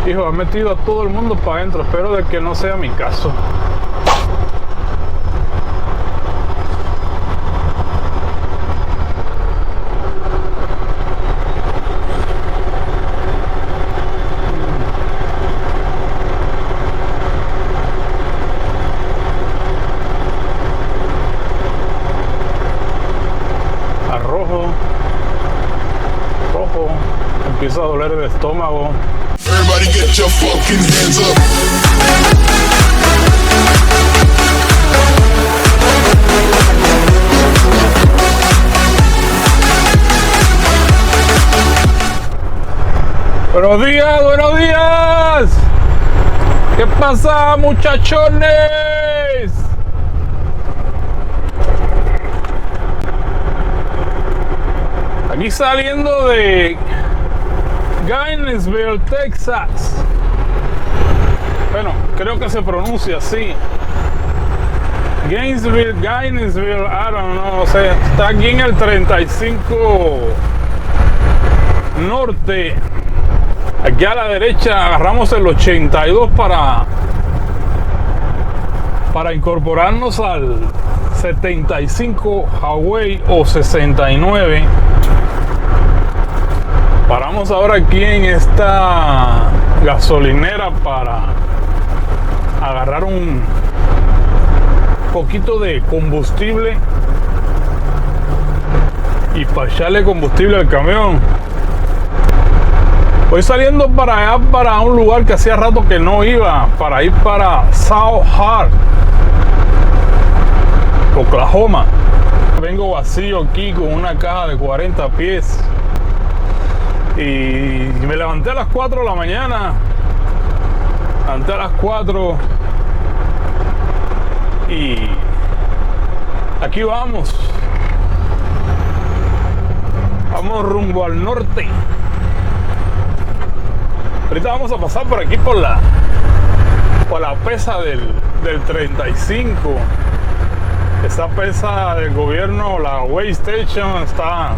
Hijo, ha metido a todo el mundo para adentro. Espero de que no sea mi caso. Rojo, empieza a doler el estómago. Everybody get your fucking hands up. Buenos días, buenos días. ¿Qué pasa, muchachones? Aquí saliendo de Gainesville, Texas. Bueno, creo que se pronuncia así. Gainesville, I don't know, o sea, está aquí en el 35 norte. Aquí a la derecha agarramos el 82 para incorporarnos al 75 Highway o 69. Paramos ahora aquí en esta gasolinera para agarrar un poquito de combustible y para echarle combustible al camión. Voy saliendo para allá, para un lugar que hacía rato que no iba, para ir para South Hart, Oklahoma. Vengo vacío aquí con una caja de 40 pies. Y me levanté a las 4 de la mañana. Levanté a las 4. Y aquí vamos. Vamos rumbo al norte. Ahorita vamos a pasar por aquí por la pesa del 35. Esa pesa del gobierno, la Way Station, está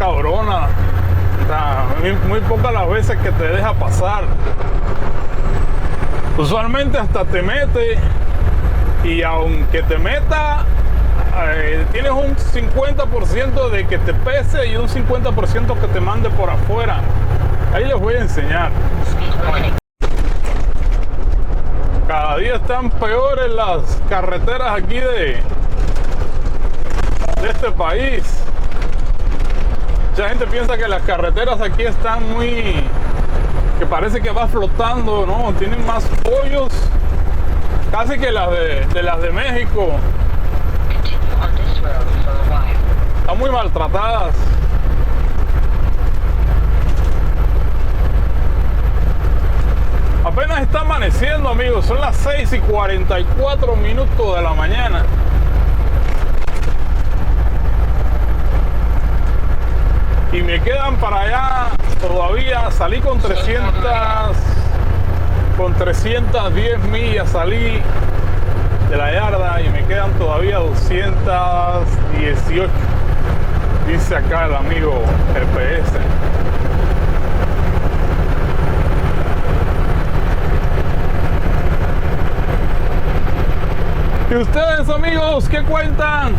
cabrona. Muy pocas las veces que te deja pasar. Usualmente hasta te mete, y aunque te meta, tienes un 50% de que te pese y un 50% que te mande por afuera. Ahí les voy a enseñar. Cada día están peores las carreteras aquí de este país. Mucha gente piensa que las carreteras aquí están que parece que va flotando, ¿no? Tienen más hoyos casi que las de México. Están muy maltratadas. Apenas está amaneciendo, amigos. Son las 6:44 de la mañana. Y me quedan para allá todavía. Salí con 310 millas salí de la yarda y me quedan todavía 218. Dice acá el amigo GPS. ¿Y ustedes, amigos, qué cuentan?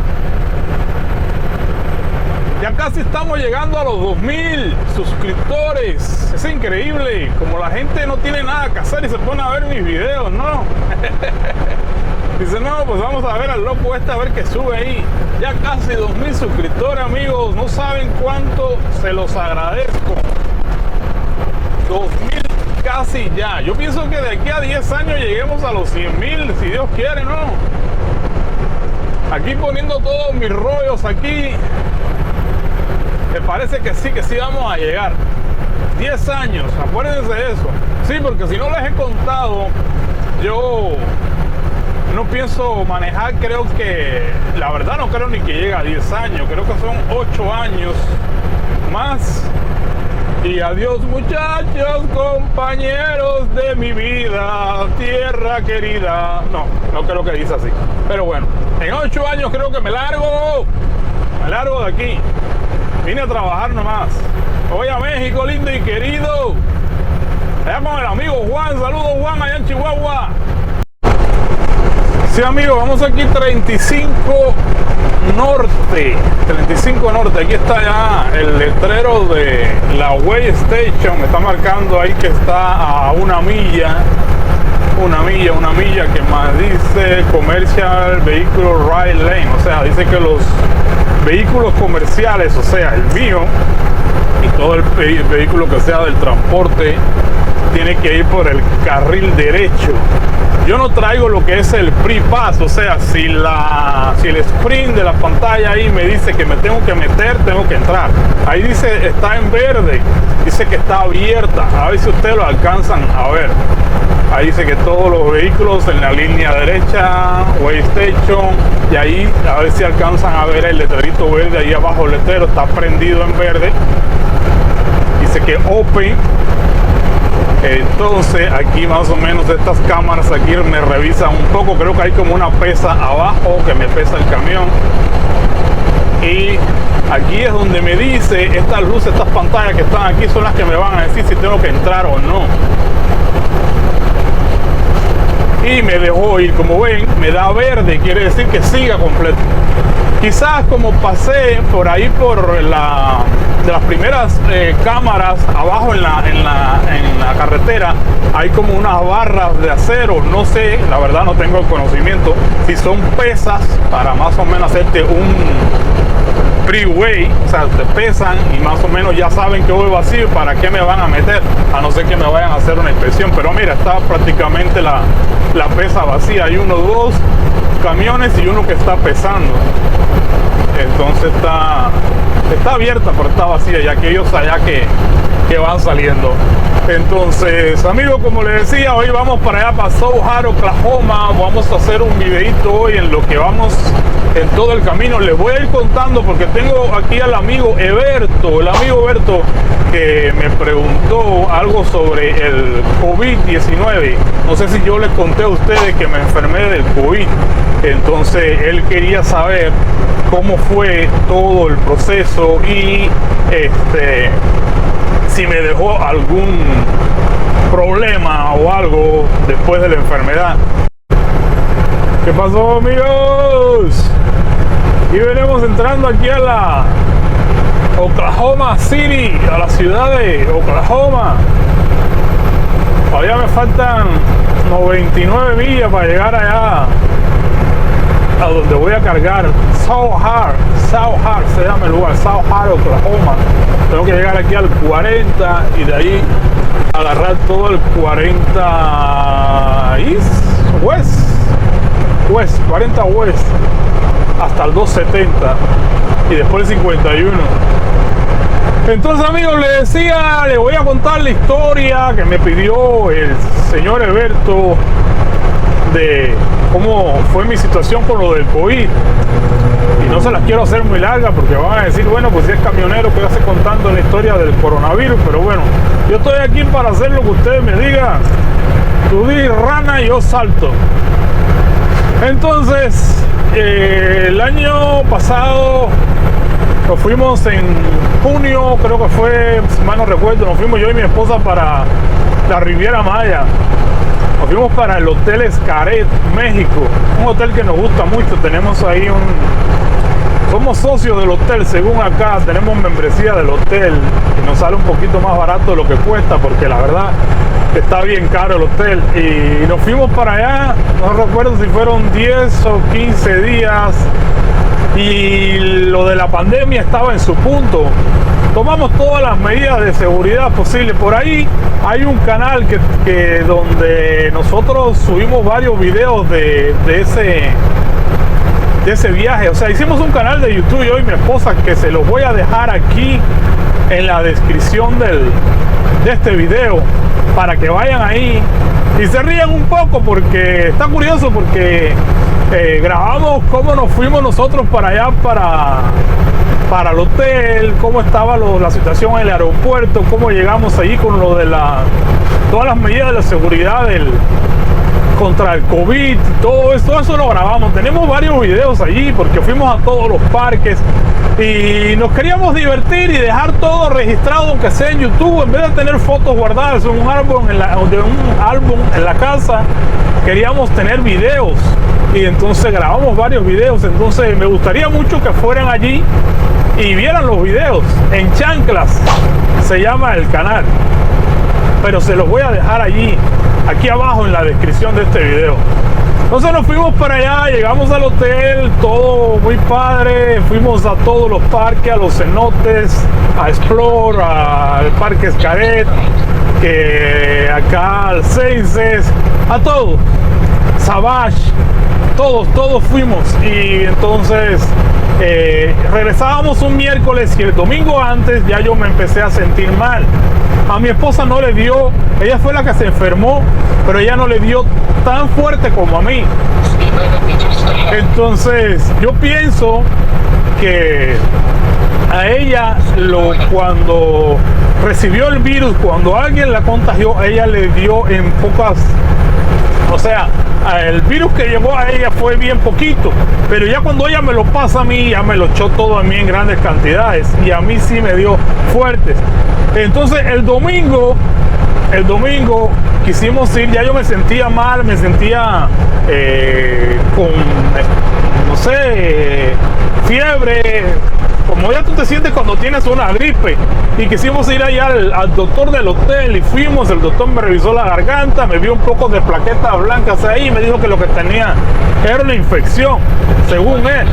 Ya casi estamos llegando a los 2000 suscriptores. Es increíble como la gente no tiene nada que hacer y se pone a ver mis videos, ¿no? Dice, no, pues vamos a ver al loco a ver qué sube ahí. Ya casi 2000 suscriptores, amigos. No saben cuánto se los agradezco. 2000 casi ya. Yo pienso que de aquí a 10 años lleguemos a los 100,000, si Dios quiere, ¿no? Aquí poniendo todos mis rollos aquí. Me parece que sí vamos a llegar. 10 años, acuérdense de eso. Sí, porque si no les he contado, yo no pienso manejar, creo que, la verdad no creo ni que llegue a 10 años, creo que son 8 años más. Y adiós, muchachos, compañeros de mi vida, tierra querida. No creo que dice así. Pero bueno, en 8 años creo que me largo de aquí. Vine a trabajar nomás. Voy a México, lindo y querido. Allá con el amigo Juan. Saludos, Juan, allá en Chihuahua. Sí, amigos, vamos aquí 35 Norte. 35 Norte. Aquí está ya el letrero de la Way Station. Me está marcando ahí que está a una milla que más dice Commercial Vehicle Ride Lane. O sea, dice que los vehículos comerciales, o sea, el mío y todo el vehículo que sea del transporte, tiene que ir por el carril derecho. Yo no traigo lo que es el pre-pass, o sea, si el sprint de la pantalla ahí me dice que me tengo que meter, tengo que entrar. Ahí dice, está en verde, dice que está abierta. A ver si ustedes lo alcanzan a ver. Ahí dice que todos los vehículos en la línea derecha, Way Station, y ahí a ver si alcanzan a ver el letrerito verde ahí abajo. El letrero está prendido en verde, dice que open. Entonces aquí más o menos estas cámaras aquí me revisan un poco. Creo que hay como una pesa abajo que me pesa el camión, y aquí es donde me dice estas luces, estas pantallas que están aquí son las que me van a decir si tengo que entrar o no. Y me dejó ir, como ven, me da verde, quiere decir que siga completo. Quizás como pasé por ahí de las primeras cámaras abajo en la carretera, hay como unas barras de acero, no sé, la verdad no tengo el conocimiento si son pesas para más o menos hacerte un freeway, o sea, te pesan y más o menos ya saben que voy vacío, para qué me van a meter, a no ser que me vayan a hacer una inspección. Pero mira, está prácticamente la pesa vacía. Hay dos camiones y uno que está pesando. Entonces está abierta, pero está vacía, ya que ellos allá que van saliendo. Entonces, amigos, como les decía, hoy vamos para allá, para Sohar, Oklahoma. Vamos a hacer un videito hoy en lo que vamos en todo el camino. Les voy a ir contando porque tengo aquí al amigo Eberto, que me preguntó algo sobre el COVID-19. No sé si yo les conté a ustedes que me enfermé del COVID. Entonces él quería saber cómo fue todo el proceso y si me dejó algún problema o algo después de la enfermedad. ¿Qué pasó, amigos? Y venimos entrando aquí a la Oklahoma City, a la ciudad de Oklahoma. Todavía me faltan 99 millas para llegar allá a donde voy a cargar. Sohar se llama el lugar, Sohar, Oklahoma. Tengo que llegar aquí al 40 y de ahí agarrar todo el 40 40 West hasta el 270 y después el 51. Entonces, amigos, les decía, les voy a contar la historia que me pidió el señor Eberto de cómo fue mi situación con lo del COVID. Y no se las quiero hacer muy larga porque van a decir, bueno, pues si es camionero, que hace contando la historia del coronavirus. Pero bueno, yo estoy aquí para hacer lo que ustedes me digan. Tú di rana y yo salto. Entonces, el año pasado nos fuimos en junio, creo que fue, si mal no recuerdo, nos fuimos yo y mi esposa para la Riviera Maya. Nos fuimos para el Hotel Xcaret, México, un hotel que nos gusta mucho. Tenemos ahí somos socios del hotel, según acá, tenemos membresía del hotel y nos sale un poquito más barato de lo que cuesta, porque la verdad está bien caro el hotel. Y nos fuimos para allá, no recuerdo si fueron 10 o 15 días, y lo de la pandemia estaba en su punto. Tomamos todas las medidas de seguridad posibles. Por ahí hay un canal que donde nosotros subimos varios videos de ese viaje. O sea, hicimos un canal de YouTube, yo y mi esposa, que se los voy a dejar aquí en la descripción de este video, para que vayan ahí y se rían un poco, porque está curioso, porque grabamos cómo nos fuimos nosotros para allá, para el hotel, cómo estaba la situación en el aeropuerto, cómo llegamos allí con lo de todas las medidas de la seguridad contra el COVID, todo eso lo grabamos. Tenemos varios videos allí porque fuimos a todos los parques. Y nos queríamos divertir y dejar todo registrado, aunque sea en YouTube, en vez de tener fotos guardadas en un álbum en la casa, queríamos tener videos. Y entonces grabamos varios videos. Entonces me gustaría mucho que fueran allí y vieran los videos. En Chanclas se llama el canal, pero se los voy a dejar allí, aquí abajo en la descripción de este video. Entonces nos fuimos para allá, llegamos al hotel, todo muy padre, fuimos a todos los parques, a los cenotes, a Explore, al Parque Xcaret, que acá al Seises, a todo, Savage, todos fuimos. Y entonces regresábamos un miércoles y el domingo antes ya yo me empecé a sentir mal. A mi esposa no le dio, ella fue la que se enfermó, pero ella no le dio tan fuerte como a mí. Entonces yo pienso que a ella cuando recibió el virus, cuando alguien la contagió, ella le dio en pocas, o sea, el virus que llegó a ella fue bien poquito, pero ya cuando ella me lo pasa a mí, ya me lo echó todo a mí en grandes cantidades, y a mí sí me dio fuertes. Entonces el domingo quisimos ir, ya yo me sentía mal, me sentía con, no sé, fiebre, como ya tú te sientes cuando tienes una gripe. Y quisimos ir allá al doctor del hotel y fuimos, el doctor me revisó la garganta, me vio un poco de plaquetas blancas ahí y me dijo que lo que tenía era una infección, según él.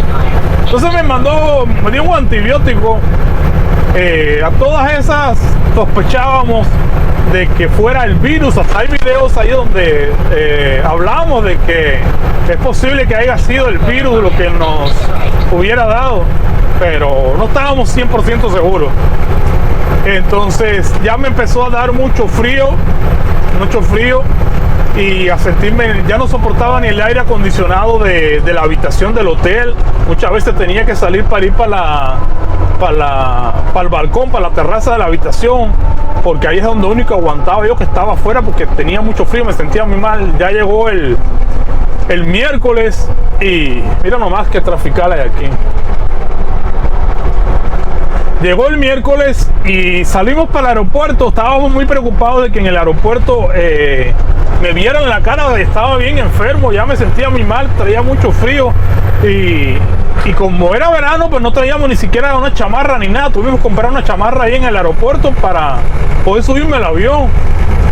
Entonces me dio un antibiótico. A todas esas sospechábamos de que fuera el virus. Hasta hay videos ahí donde hablamos de que es posible que haya sido el virus lo que nos hubiera dado, pero no estábamos 100% seguros. Entonces ya me empezó a dar mucho frío y a sentirme, ya no soportaba ni el aire acondicionado de la habitación del hotel. Muchas veces tenía que salir para ir para el balcón, para la terraza de la habitación, porque ahí es donde único aguantaba yo, que estaba afuera, porque tenía mucho frío, me sentía muy mal. Ya llegó el miércoles y mira nomás qué trafical hay aquí. Llegó el miércoles y salimos para el aeropuerto. Estábamos muy preocupados de que en el aeropuerto me vieran la cara, estaba bien enfermo, ya me sentía muy mal, traía mucho frío y como era verano, pues no traíamos ni siquiera una chamarra ni nada. Tuvimos que comprar una chamarra ahí en el aeropuerto para poder subirme al avión.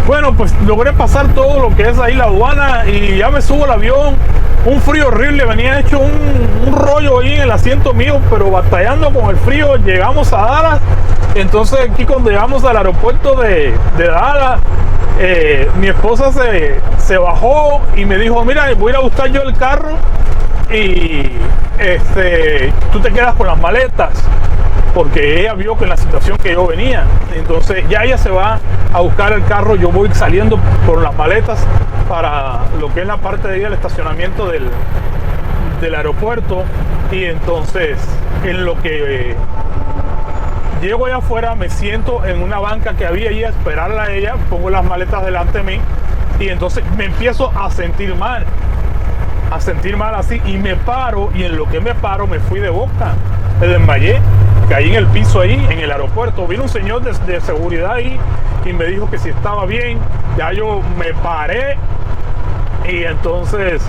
Bueno, pues logré pasar todo lo que es ahí la aduana y ya me subo al avión. Un frío horrible, venía hecho un rollo ahí en el asiento mío, pero batallando con el frío. Llegamos a Dallas. Entonces aquí cuando llegamos al aeropuerto de Dallas, mi esposa se bajó y me dijo: mira, voy a ir a buscar yo el carro y tú te quedas con las maletas, porque ella vio que en la situación que yo venía. Entonces ya ella se va a buscar el carro, yo voy saliendo por las maletas para lo que es la parte de ahí del estacionamiento del aeropuerto. Y entonces en lo que llego allá afuera, me siento en una banca que había ahí a esperarla a ella, pongo las maletas delante de mí y entonces me empiezo a sentir mal así, y me paro, y en lo que me paro me fui de boca, me desmayé, caí en el piso ahí en el aeropuerto. Vino un señor de seguridad ahí y me dijo que si estaba bien. Ya yo me paré y entonces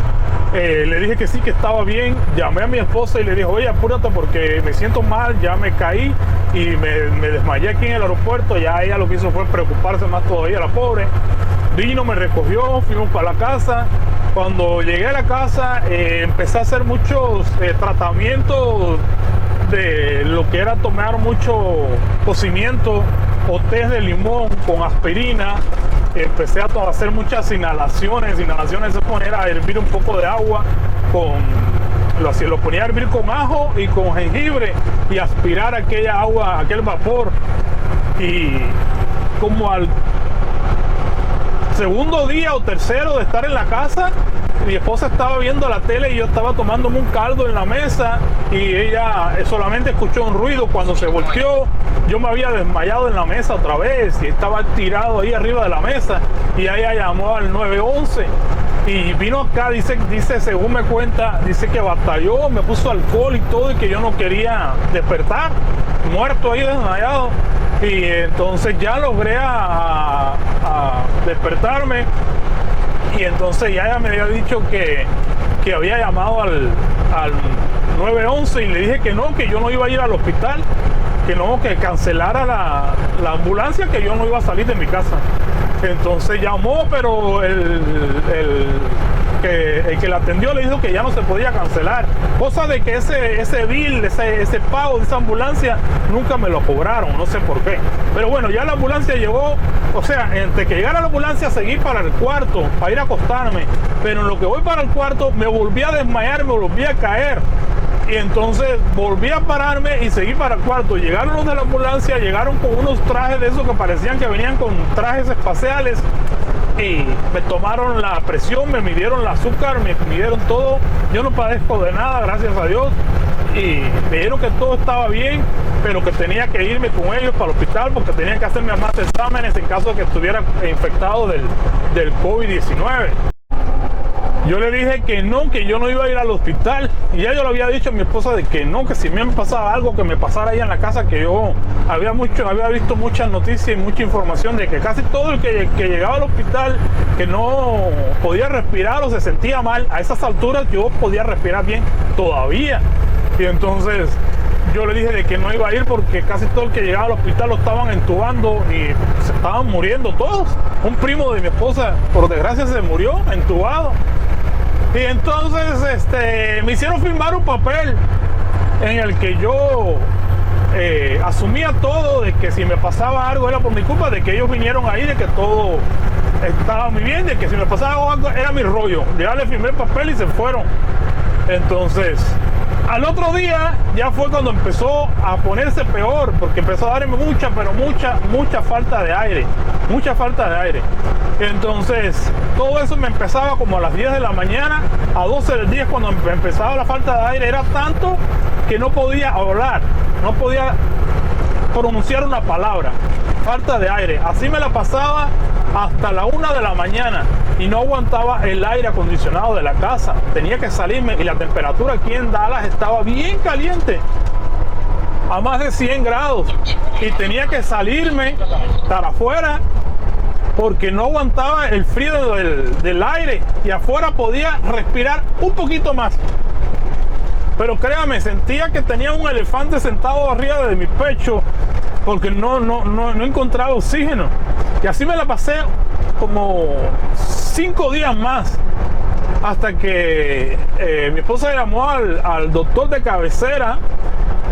le dije que sí, que estaba bien. Llamé a mi esposa y le dije: oye, apúrate porque me siento mal, ya me caí y me desmayé aquí en el aeropuerto. Ya ella lo que hizo fue preocuparse más todavía, la pobre. Vino, me recogió, fuimos para la casa. Cuando llegué a la casa empecé a hacer muchos tratamientos de lo que era tomar mucho cocimiento o té de limón con aspirina. Empecé a hacer muchas inhalaciones es poner a hervir un poco de agua lo ponía a hervir con ajo y con jengibre y aspirar aquella agua, aquel vapor. Y como al segundo día o tercero de estar en la casa, mi esposa estaba viendo la tele y yo estaba tomándome un caldo en la mesa y ella solamente escuchó un ruido. Cuando se volteó, yo me había desmayado en la mesa otra vez y estaba tirado ahí arriba de la mesa, y ella llamó al 911 y vino acá. Dice, según me cuenta, dice que batalló, me puso alcohol y todo, y que yo no quería despertar, muerto ahí desmayado. Y entonces ya logré a despertarme, y entonces ya ella me había dicho que había llamado al 911, y le dije que no, que yo no iba a ir al hospital, que no, que cancelara la ambulancia, que yo no iba a salir de mi casa. Entonces llamó, pero el que la atendió le dijo que ya no se podía cancelar, cosa de que ese bill, ese pago de esa ambulancia nunca me lo cobraron, no sé por qué. Pero bueno, ya la ambulancia llegó. O sea, entre que llegara la ambulancia seguí para el cuarto, para ir a acostarme, pero en lo que voy para el cuarto me volví a desmayar, me volví a caer. Y entonces volví a pararme y seguí para el cuarto. Llegaron los de la ambulancia, llegaron con unos trajes de esos que parecían que venían con trajes espaciales, y me tomaron la presión, me midieron el azúcar, me midieron todo. Yo no padezco de nada, gracias a Dios, y me dijeron que todo estaba bien, pero que tenía que irme con ellos para el hospital porque tenían que hacerme más exámenes en caso de que estuviera infectado del COVID-19. Yo le dije que no, que yo no iba a ir al hospital, y ya yo le había dicho a mi esposa de que no, que si me pasaba algo, que me pasara ahí en la casa, que yo había visto muchas noticias y mucha información de que casi todo el que llegaba al hospital que no podía respirar o se sentía mal. A esas alturas yo podía respirar bien todavía, y entonces yo le dije de que no iba a ir porque casi todo el que llegaba al hospital lo estaban entubando y se estaban muriendo todos. Un primo de mi esposa, por desgracia, se murió entubado. Y entonces me hicieron firmar un papel en el que yo asumía todo, de que si me pasaba algo era por mi culpa, de que ellos vinieron ahí, de que todo estaba muy bien, de que si me pasaba algo era mi rollo. Ya le firmé el papel y se fueron. Entonces, al otro día ya fue cuando empezó a ponerse peor, porque empezó a darme mucha falta de aire, mucha falta de aire. Entonces, todo eso me empezaba como a las 10 de la mañana, a 12 del día, cuando empezaba la falta de aire. Era tanto que no podía hablar, no podía pronunciar una palabra, falta de aire. Así me la pasaba hasta la 1 de la mañana y no aguantaba el aire acondicionado de la casa. Tenía que salirme, y la temperatura aquí en Dallas estaba bien caliente, a más de 100 grados, y tenía que salirme para afuera porque no aguantaba el frío del aire, y afuera podía respirar un poquito más. Pero créame, sentía que tenía un elefante sentado arriba de mi pecho, porque no encontraba oxígeno. Y así me la pasé como 5 días más, hasta que mi esposa llamó al doctor de cabecera,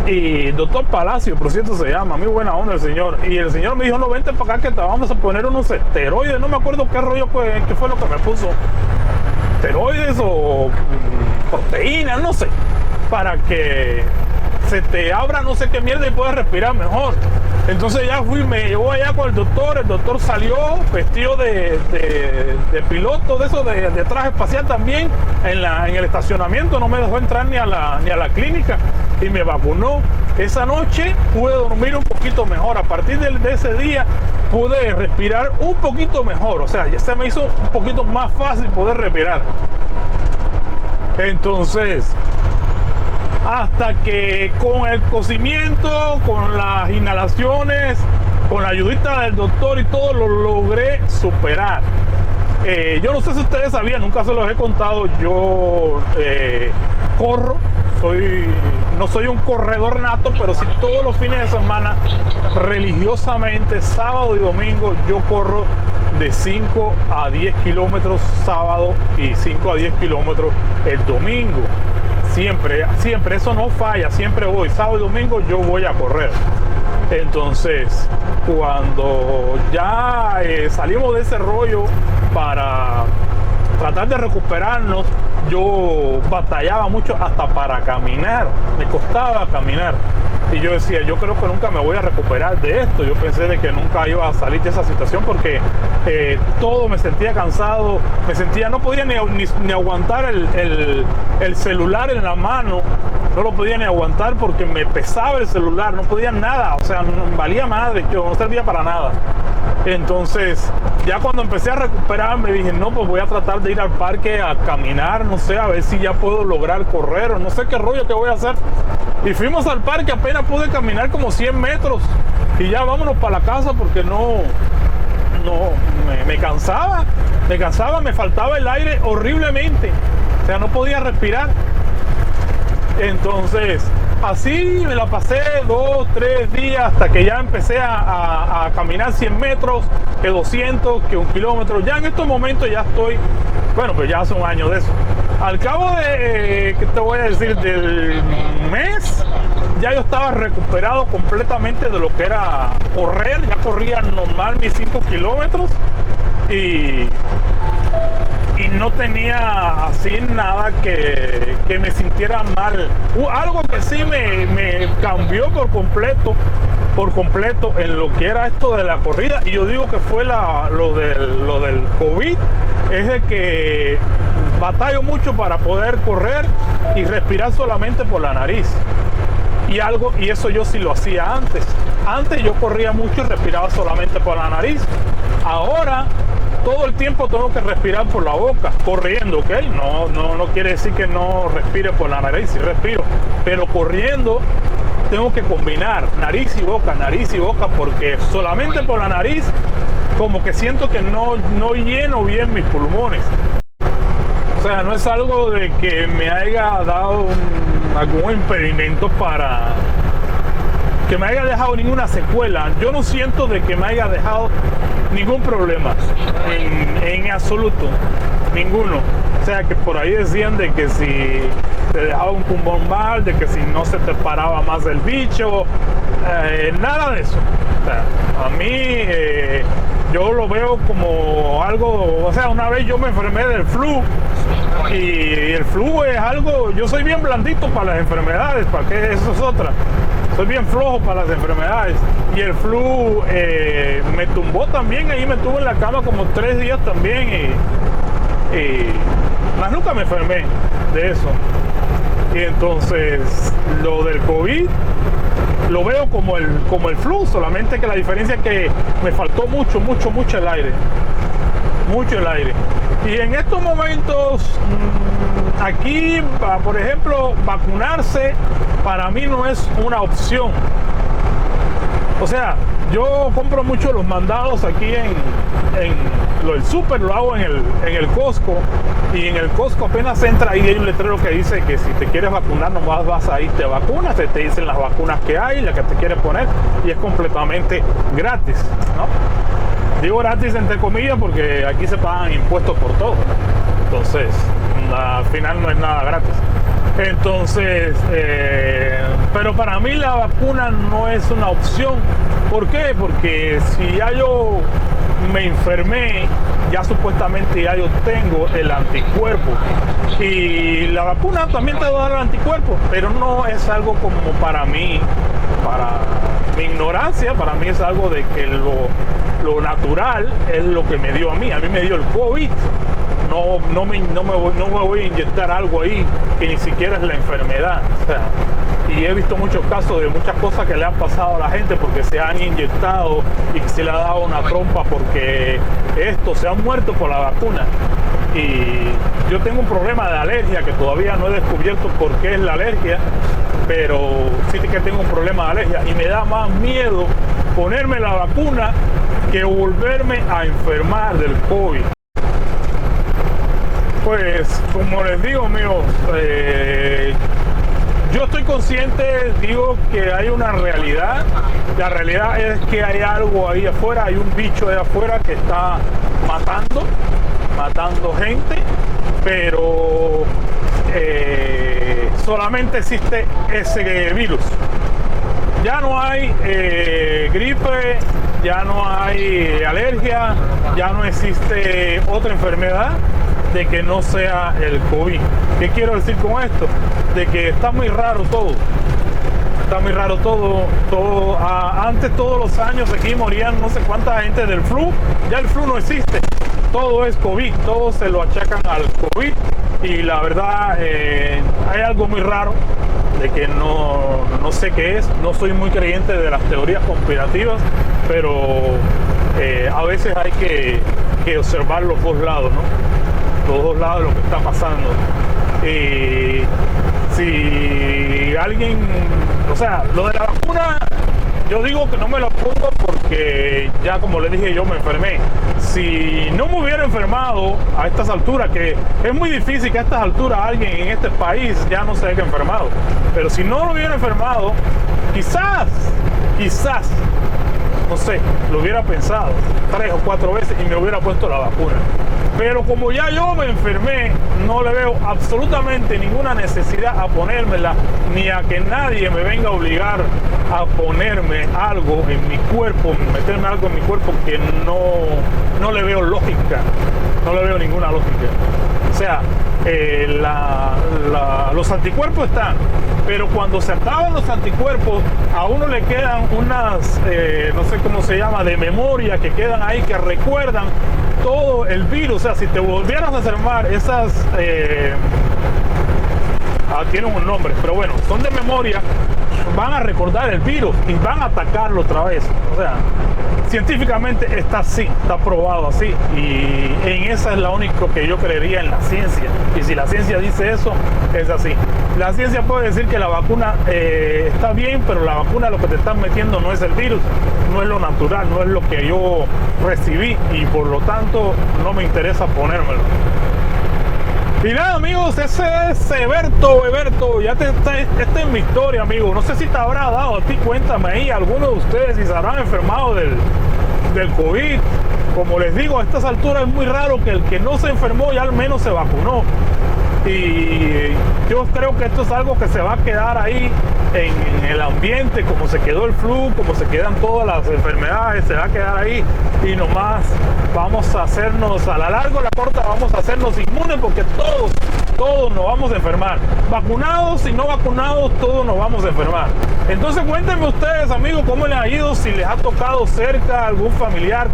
y doctor Palacio, por cierto se llama, muy buena onda el señor. Y el señor me dijo: no, vente para acá que te vamos a poner unos esteroides. No me acuerdo qué rollo qué fue lo que me puso. Esteroides o proteínas, no sé, para que se te abra no sé qué mierda y puedas respirar mejor. Entonces ya fui, me llevó allá con el doctor salió vestido de piloto, de eso, de traje espacial también, en el estacionamiento. No me dejó entrar ni a la clínica, y me vacunó. Esa noche pude dormir un poquito mejor. A partir de ese día pude respirar un poquito mejor, o sea, ya se me hizo un poquito más fácil poder respirar. Entonces, hasta que con el cocimiento, con las inhalaciones, con la ayudita del doctor y todo, lo logré superar. Yo no sé si ustedes sabían, nunca se los he contado, yo corro, no soy un corredor nato, pero sí todos los fines de semana, religiosamente, sábado y domingo, yo corro de 5 a 10 kilómetros sábado y 5 a 10 kilómetros el domingo. Siempre, eso no falla, siempre voy. Sábado y domingo yo voy a correr. Entonces, cuando ya salimos de ese rollo para tratar de recuperarnos, yo batallaba mucho hasta para caminar, me costaba caminar. Y yo decía, yo creo que nunca me voy a recuperar de esto. Yo pensé de que nunca iba a salir de esa situación porque todo me sentía cansado, no podía ni aguantar el celular en la mano, no lo podía ni aguantar porque me pesaba el celular, no podía nada, o sea, no valía madre, yo no servía para nada. Entonces, ya cuando empecé a recuperarme, dije, no, pues voy a tratar de ir al parque a caminar, no sé, a ver si ya puedo lograr correr o no sé qué rollo que voy a hacer. Y fuimos al parque, apenas pude caminar como 100 metros y ya vámonos para la casa porque me cansaba, me faltaba el aire horriblemente, o sea, no podía respirar. Entonces, así me la pasé 2, 3 días hasta que ya empecé a caminar 100 metros, que 200, que 1 kilómetro. Ya en estos momentos ya estoy, bueno, pues ya hace un año de eso. Al cabo de, ¿qué te voy a decir? Del mes, ya yo estaba recuperado completamente de lo que era correr. Ya corría normal mis 5 kilómetros y no tenía así nada que me sintiera mal. Algo que sí me cambió por completo en lo que era esto de la corrida, y yo digo que fue lo del COVID, es de que batallo mucho para poder correr y respirar solamente por la nariz. Y eso yo sí lo hacía antes. Antes yo corría mucho y respiraba solamente por la nariz. Ahora todo el tiempo tengo que respirar por la boca, corriendo, ¿ok? No quiere decir que no respire por la nariz, sí respiro, pero corriendo tengo que combinar nariz y boca, porque solamente por la nariz como que siento que no lleno bien mis pulmones. O sea, no es algo de que me haya dado algún impedimento para que me haya dejado ninguna secuela. Yo no siento de que me haya dejado ningún problema en absoluto, ninguno. O sea, que por ahí decían de que si te dejaba un pulmón mal, de que si no se te paraba más el bicho, nada de eso. O sea, a mí yo lo veo como algo, o sea, una vez yo me enfermé del flu, y el flu es algo, yo soy bien blandito para las enfermedades, ¿para qué? Eso es otra. Soy bien flojo para las enfermedades, y el flu me tumbó también, ahí me tuvo en la cama como 3 días también, y más nunca me enfermé de eso. Y entonces lo del COVID lo veo como el flu, solamente que la diferencia es que me faltó mucho el aire, y en estos momentos aquí, por ejemplo, vacunarse para mí no es una opción. O sea, yo compro mucho los mandados aquí en el súper, lo hago en el Costco, y en el Costco apenas entra ahí hay un letrero que dice que si te quieres vacunar nomás vas ahí, te vacunas, te dicen las vacunas que hay, la que te quieres poner, y es completamente gratis, ¿no? Digo gratis entre comillas porque aquí se pagan impuestos por todo, entonces al final no es nada gratis. Entonces, pero para mí la vacuna no es una opción. ¿Por qué? Porque si ya yo me enfermé, ya supuestamente ya yo tengo el anticuerpo, y la vacuna también te va a dar el anticuerpo, pero no es algo como para mí, para mi ignorancia, para mí es algo de que lo natural es lo que me dio a mí me dio el COVID. No me voy a inyectar algo ahí que ni siquiera es la enfermedad. O sea, y he visto muchos casos de muchas cosas que le han pasado a la gente porque se han inyectado y se le ha dado una trompa porque se han muerto por la vacuna. Y yo tengo un problema de alergia que todavía no he descubierto por qué es la alergia, pero sí que tengo un problema de alergia y me da más miedo ponerme la vacuna que volverme a enfermar del COVID. Pues, como les digo, amigos, yo estoy consciente, digo que hay una realidad. La realidad es que hay algo ahí afuera, hay un bicho ahí afuera que está matando gente, pero solamente existe ese virus. Ya no hay gripe, ya no hay alergia, ya no existe otra enfermedad de que no sea el COVID. ¿Qué quiero decir con esto? De que está muy raro todo. está muy raro todo. Antes todos los años aquí morían no sé cuánta gente del flu. Ya el flu no existe. Todo es COVID. Todo se lo achacan al COVID. Y la verdad hay algo muy raro de que no sé qué es. No soy muy creyente de las teorías conspirativas, pero a veces hay que observar los dos lados, ¿no? Los dos lados de lo que está pasando. Si alguien, o sea, lo de la vacuna, yo digo que no me lo pongo porque ya, como le dije, yo me enfermé. Si no me hubiera enfermado a estas alturas, que es muy difícil que a estas alturas alguien en este país ya no se haya enfermado, pero si no lo hubiera enfermado, quizás, no sé, lo hubiera pensado 3 o 4 veces y me hubiera puesto la vacuna. Pero como ya yo me enfermé, no le veo absolutamente ninguna necesidad a ponérmela, ni a que nadie me venga a obligar a ponerme algo en mi cuerpo, meterme algo en mi cuerpo que no le veo lógica, no le veo ninguna lógica. O sea, los anticuerpos están, pero cuando se acaban los anticuerpos, a uno le quedan unas, no sé cómo se llama, de memoria, que quedan ahí, que recuerdan todo el virus. O sea, si te volvieras a enfermar, esas tienen un nombre, pero bueno, son de memoria, van a recordar el virus y van a atacarlo otra vez. O sea, científicamente está así, está probado así, y en esa es la única que yo creería, en la ciencia. Y si la ciencia dice eso, es así. La ciencia puede decir que la vacuna está bien, pero la vacuna lo que te están metiendo no es el virus, no es lo natural, no es lo que yo recibí, y por lo tanto no me interesa ponérmelo. Y nada, amigos, ese es Eberto, ya esta es mi historia, amigo. No sé si te habrá dado a ti, cuéntame ahí, algunos de ustedes si se habrán enfermado del COVID. Como les digo, a estas alturas es muy raro que el que no se enfermó ya al menos se vacunó. Y yo creo que esto es algo que se va a quedar ahí en el ambiente, como se quedó el flu, como se quedan todas las enfermedades, se va a quedar ahí, y nomás vamos a hacernos, a la larga o la corta, vamos a hacernos inmunes, porque todos nos vamos a enfermar, vacunados y no vacunados, todos nos vamos a enfermar. Entonces cuéntenme ustedes, amigos, cómo les ha ido, si les ha tocado cerca algún familiar.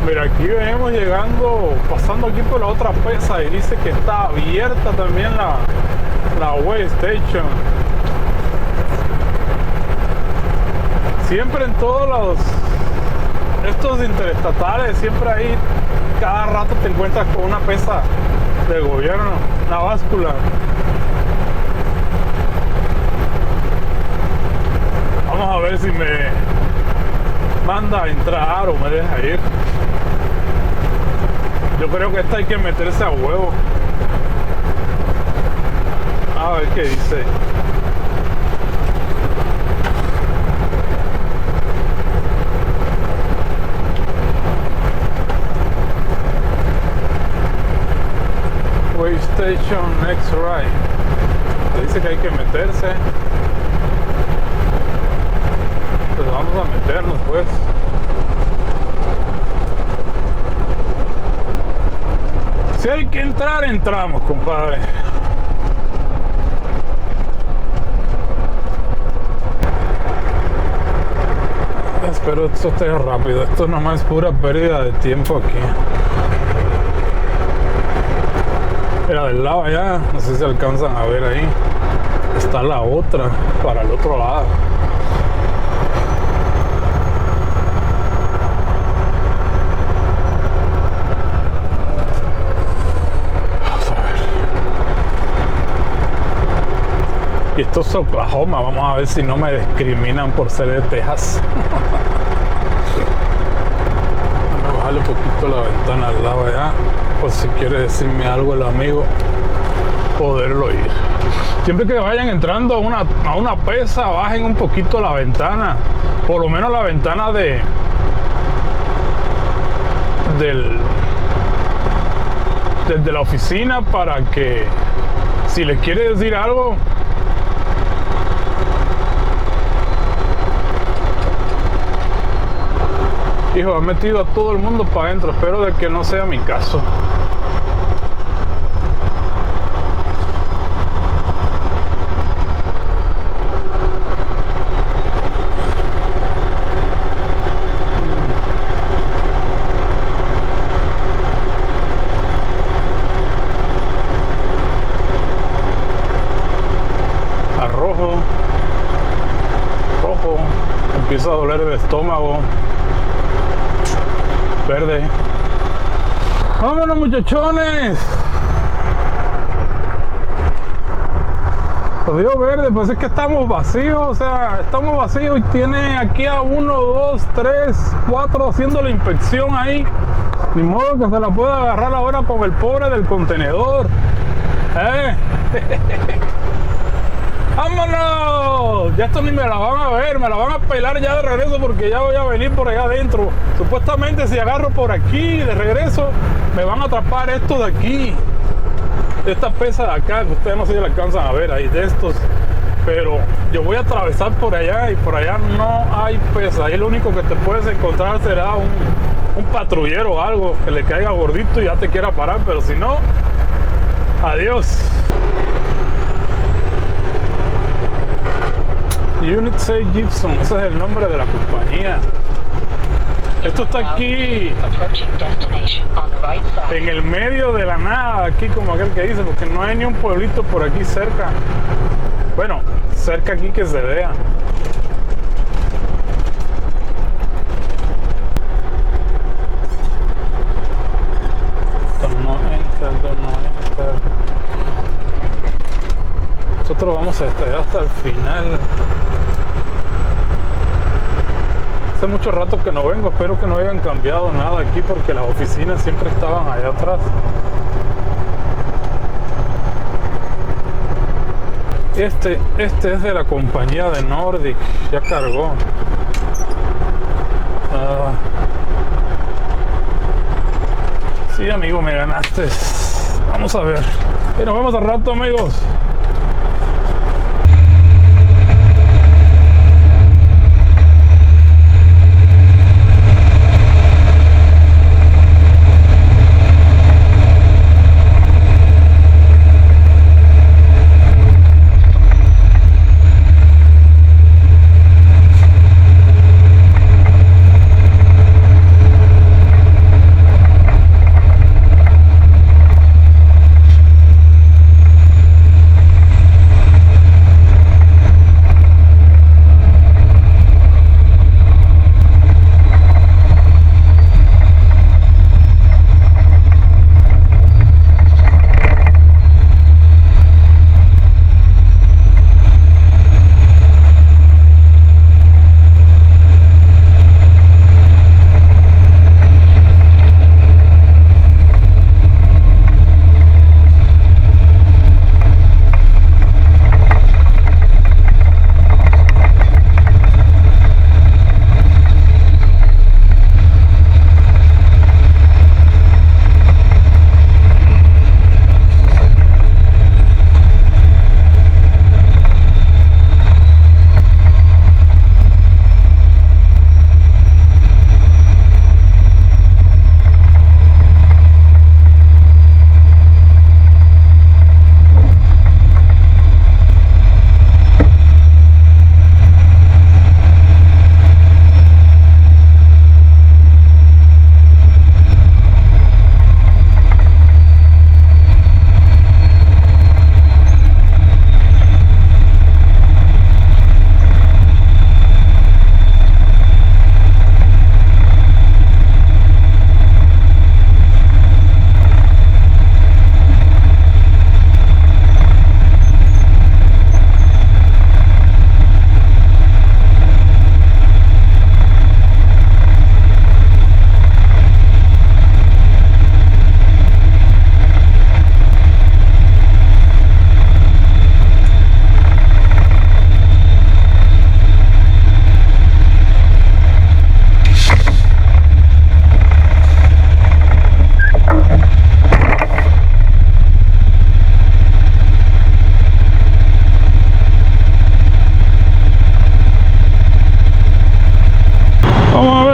Mira, aquí venimos llegando, pasando aquí por la otra pesa, y dice que está abierta también la Way Station. Siempre en todos estos interestatales, siempre ahí, cada rato te encuentras con una pesa del gobierno, una báscula. Vamos a ver si me manda a entrar o me deja ir. Yo creo que esta hay que meterse a huevo. A ver qué dice. Way Station next right. Dice que hay que meterse. Pues vamos a meternos, pues. Si hay que entrar, entramos, compadre. Espero esto esté rápido. Esto nomás es pura pérdida de tiempo aquí. Mira, del lado allá, no sé si alcanzan a ver ahí, está la otra, para el otro lado. Y esto es Oklahoma, vamos a ver si no me discriminan por ser de Texas. Vamos a bajarle un poquito la ventana al lado allá, por si quiere decirme algo el amigo, poderlo oír. Siempre que vayan entrando a una pesa, bajen un poquito la ventana, por lo menos la ventana desde la oficina, para que si le quiere decir algo, hijo, ha metido a todo el mundo para adentro. Espero de que no sea mi caso. dolor de estómago. Verde. ¡Vámonos, muchachones! Dios verde, pues es que estamos vacíos, o sea, estamos vacíos y tiene aquí a 1, 2, 3, 4 haciendo la inspección ahí. Ni modo que se la pueda agarrar ahora con el pobre del contenedor. ¡Vámonos! Ya esto ni me la van a ver, me la van a pelar ya de regreso porque ya voy a venir por allá adentro. Supuestamente si agarro por aquí de regreso, me van a atrapar esto de aquí. Esta pesa de acá, que ustedes no sé si la alcanzan a ver ahí, de estos. Pero yo voy a atravesar por allá y por allá no hay pesa. Ahí lo único que te puedes encontrar será un patrullero o algo que le caiga gordito y ya te quiera parar. Pero si no, adiós. Unit 6 Gibson, ese es el nombre de la compañía. Esto está aquí en el medio de la nada, aquí como aquel que dice, porque no hay ni un pueblito por aquí cerca. Bueno, cerca aquí que se vea. Nosotros vamos a estar hasta el final. Hace mucho rato que no vengo, espero que no hayan cambiado nada aquí porque las oficinas siempre estaban allá atrás. Este es de la compañía de Nordic, ya cargó. Sí, amigo, me ganaste. Vamos a ver. Y nos vemos al rato, amigos.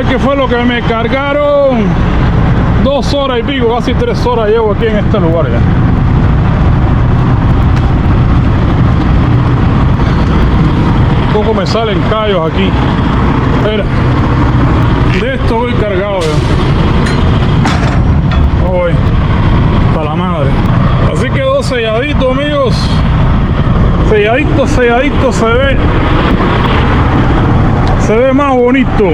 ¿Qué fue lo que me cargaron? 2 horas y pico, casi 3 horas llevo aquí en este lugar ya. Un poco me salen callos aquí. Mira, de esto voy cargado ya. Voy para la madre. Así quedó selladito, amigos. Selladito se ve. se ve más bonito.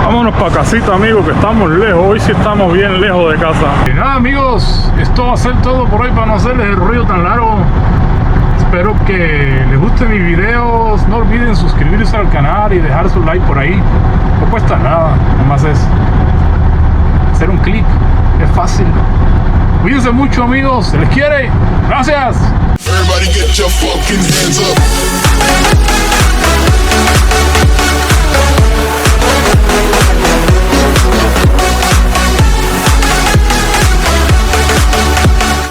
Vámonos para casita, amigos, que estamos lejos. Hoy sí estamos bien lejos de casa. Y nada, amigos, esto va a ser todo por hoy para no hacerles el ruido tan largo. Espero que les gusten mis videos. No olviden suscribirse al canal y dejar su like por ahí. No cuesta nada, nomás es hacer un clic. Es fácil. Cuídense mucho, amigos. Se les quiere. Gracias. Everybody get your fucking hands up.